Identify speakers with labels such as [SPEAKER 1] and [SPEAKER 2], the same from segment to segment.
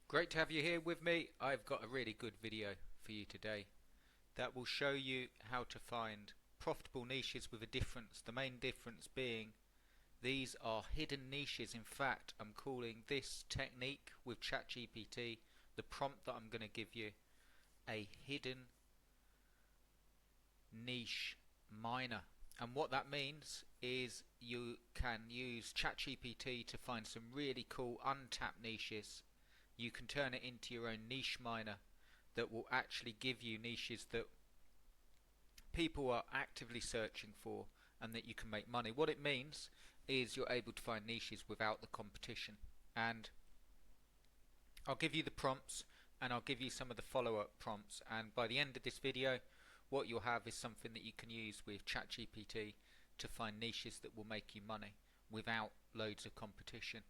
[SPEAKER 1] Great to have you here with me. I've got a really good video for you today that will show you how to find profitable niches with a difference. The main difference being these are hidden niches. In fact, I'm calling this technique with ChatGPT, the prompt that I'm going to give you, a hidden niche miner. And what that means is you can use ChatGPT to find some really cool untapped niches. You can turn it into your own niche miner that will actually give you niches that people are actively searching for and that you can make money. What it means is you're able to find niches without the competition. And I'll give you the prompts and I'll give you some of the follow-up prompts, and by the end of this video what you'll have is something that you can use with ChatGPT to find niches that will make you money without loads of competition.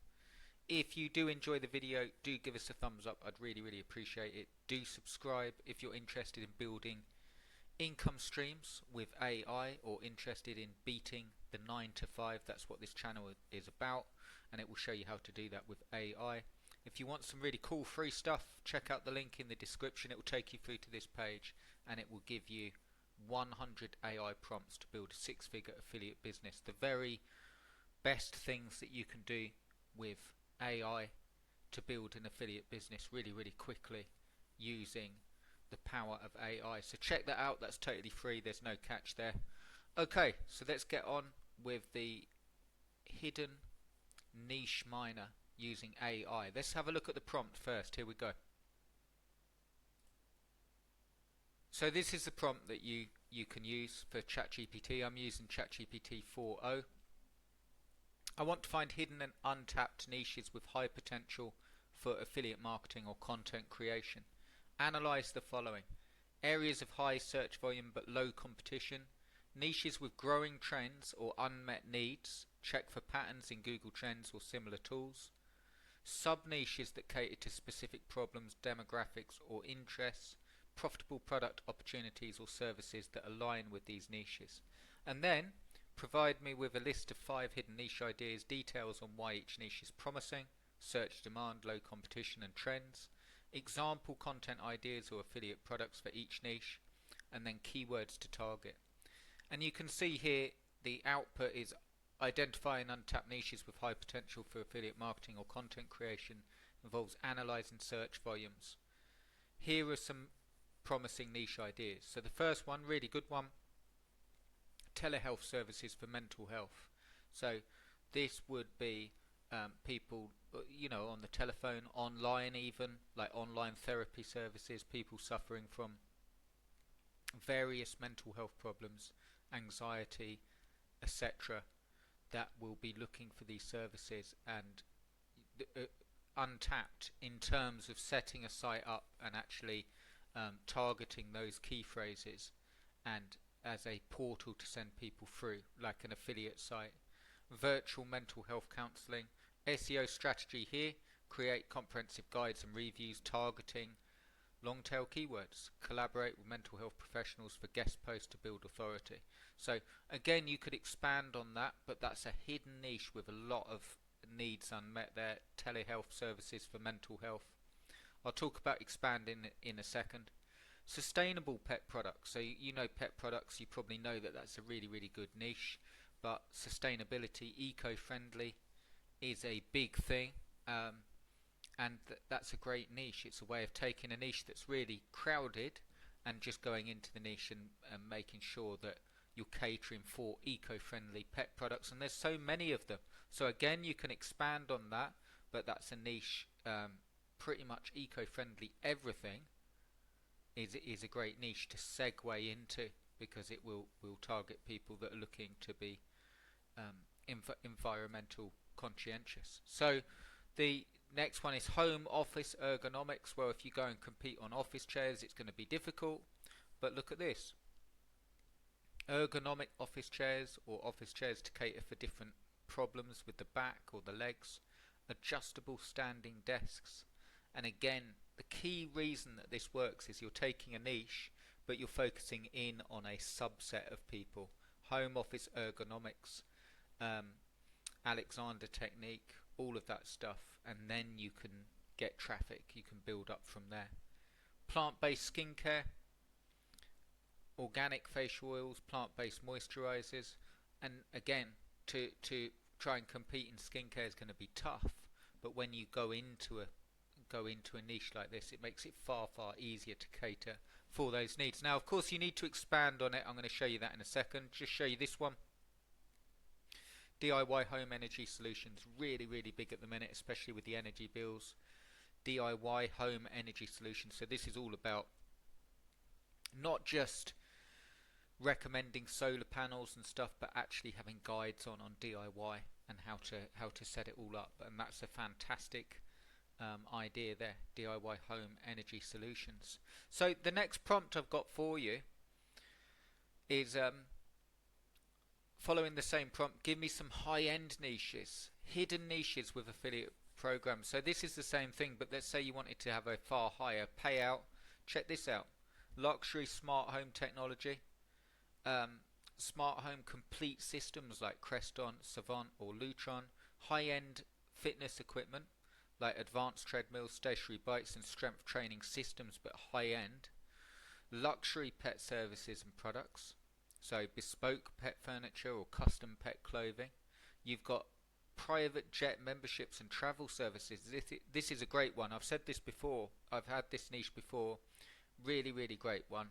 [SPEAKER 1] If you do enjoy the video, do give us a thumbs up. I'd really appreciate it. Do subscribe if you're interested in building income streams with AI or interested in beating the 9 to 5. That's what this channel is about, and it will show you how to do that with AI. If you want some really cool free stuff, check out the link in the description. It will take you through to this page and it will give you 100 AI prompts to build a 6-figure affiliate business. The very best things that you can do with AI to build an affiliate business really quickly using the power of AI. So check that out. That's totally free. There's no catch there. Okay, so let's get on with the hidden niche miner using AI. Let's have a look at the prompt first. Here we go. So this is the prompt that you can use for ChatGPT. I'm using ChatGPT 4.0. I want to find hidden and untapped niches with high potential for affiliate marketing or content creation. Analyze the following: areas of high search volume but low competition, niches with growing trends or unmet needs, check for patterns in Google Trends or similar tools, sub-niches that cater to specific problems, demographics or interests, profitable product opportunities or services that align with these niches. And then provide me with a list of 5 hidden niche ideas, details on why each niche is promising, search demand, low competition and trends, example content ideas or affiliate products for each niche, and then keywords to target. And you can see here the output is identifying untapped niches with high potential for affiliate marketing or content creation, involves analyzing search volumes. Here are some promising niche ideas. So the first one, really good one, telehealth services for mental health. So this would be people, on the telephone, online, even like online therapy services, people suffering from various mental health problems, anxiety, etc., that will be looking for these services, and untapped in terms of setting a site up and actually targeting those key phrases and as a portal to send people through, like an affiliate site. Virtual mental health counseling. SEO strategy here: create comprehensive guides and reviews targeting long tail keywords. Collaborate with mental health professionals for guest posts to build authority. So again, you could expand on that, but that's a hidden niche with a lot of needs unmet there. Telehealth services for mental health. I'll talk about expanding in a second. Sustainable pet products. So pet products, you probably know that that's a really good niche, but sustainability, eco-friendly is a big thing, and that's a great niche. It's a way of taking a niche that's really crowded and just going into the niche and making sure that you're catering for eco-friendly pet products, and there's so many of them. So again, you can expand on that, but that's a niche. Pretty much eco-friendly everything is a great niche to segue into, because it will target people that are looking to be environmental conscientious. So the next one is home office ergonomics. Well, if you go and compete on office chairs, it's going to be difficult, but look at this: ergonomic office chairs, or office chairs to cater for different problems with the back or the legs, adjustable standing desks. And again, the key reason that this works is you're taking a niche, but you're focusing in on a subset of people. Home office ergonomics, Alexander technique, all of that stuff, and then you can get traffic. You can build up from there. Plant-based skincare, organic facial oils, plant-based moisturizers, and again, to try and compete in skincare is going to be tough. But when you go into a niche like this, it makes it far easier to cater for those needs. Now, of course, you need to expand on it. I'm going to show you that in a second. Just show you this one. DIY home energy solutions, really big at the minute, especially with the energy bills. DIY home energy solutions. So this is all about not just recommending solar panels and stuff, but actually having guides on DIY and how to set it all up. And that's a fantastic idea there, DIY home energy solutions. So the next prompt I've got for you is following the same prompt. Give me some high-end niches, hidden niches with affiliate programs. So this is the same thing, but let's say you wanted to have a far higher payout. Check this out: luxury smart home technology, smart home complete systems like Creston, Savant or Lutron, high-end fitness equipment like advanced treadmills, stationary bikes and strength training systems, but high-end. Luxury pet services and products, so bespoke pet furniture or custom pet clothing. You've got private jet memberships and travel services. This is a great one. I've said this before. I've had this niche before. Really great one.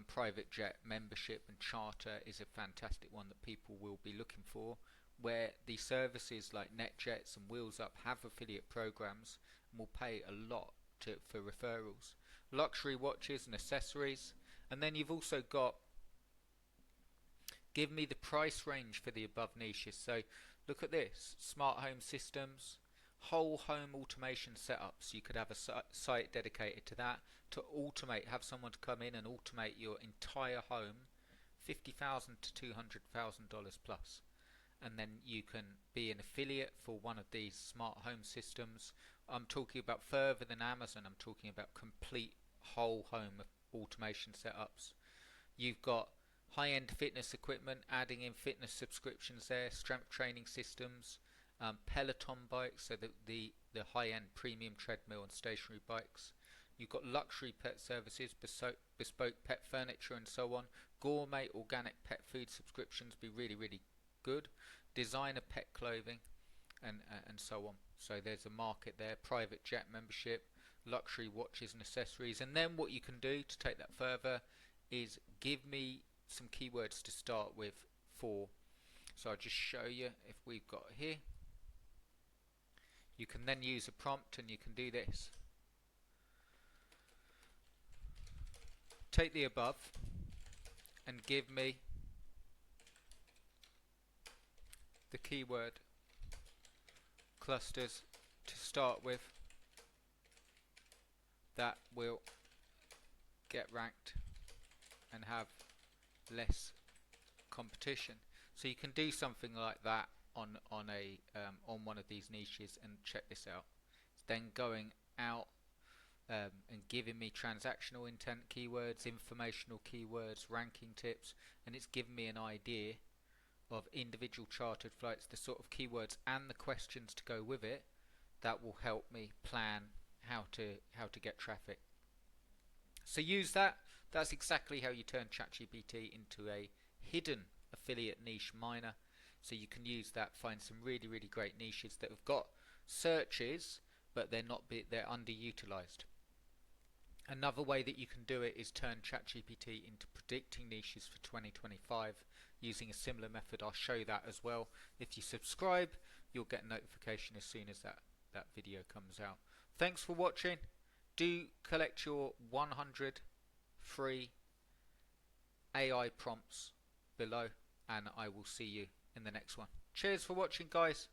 [SPEAKER 1] Private jet membership and charter is a fantastic one that people will be looking for, where the services like NetJets and Wheels Up have affiliate programs and will pay a lot for referrals. Luxury watches and accessories. And then you've also got, give me the price range for the above niches. So look at this: smart home systems, whole home automation setups. You could have a site dedicated to that, to automate, have someone to come in and automate your entire home, $50,000 to $200,000 plus. And then you can be an affiliate for one of these smart home systems. I'm talking about further than Amazon. I'm talking about complete whole home automation setups. You've got high-end fitness equipment, adding in fitness subscriptions there, strength training systems, Peloton bikes, so the high-end premium treadmill and stationary bikes. You've got luxury pet services, bespoke pet furniture and so on. Gourmet organic pet food subscriptions be really good. Designer pet clothing and so on. So there's a market there. Private jet membership, luxury watches and accessories. And then what you can do to take that further is give me some keywords to start with for. So I'll just show you if we've got here. You can then use a prompt and you can do this. Take the above and give me the keyword clusters to start with that will get ranked and have less competition. So you can do something like that on one of these niches, and check this out. It's then going out and giving me transactional intent keywords, informational keywords, ranking tips, and it's given me an idea of individual chartered flights, the sort of keywords and the questions to go with it that will help me plan how to get traffic. So use that. That's exactly how you turn ChatGPT into a hidden affiliate niche miner. So you can use that, find some really great niches that have got searches, but they're underutilized. Another way that you can do it is turn ChatGPT into predicting niches for 2025 using a similar method. I'll show that as well. If you subscribe, you'll get a notification as soon as that video comes out. Thanks for watching. Do collect your 100 free AI prompts below, and I will see you in the next one. Cheers for watching, guys.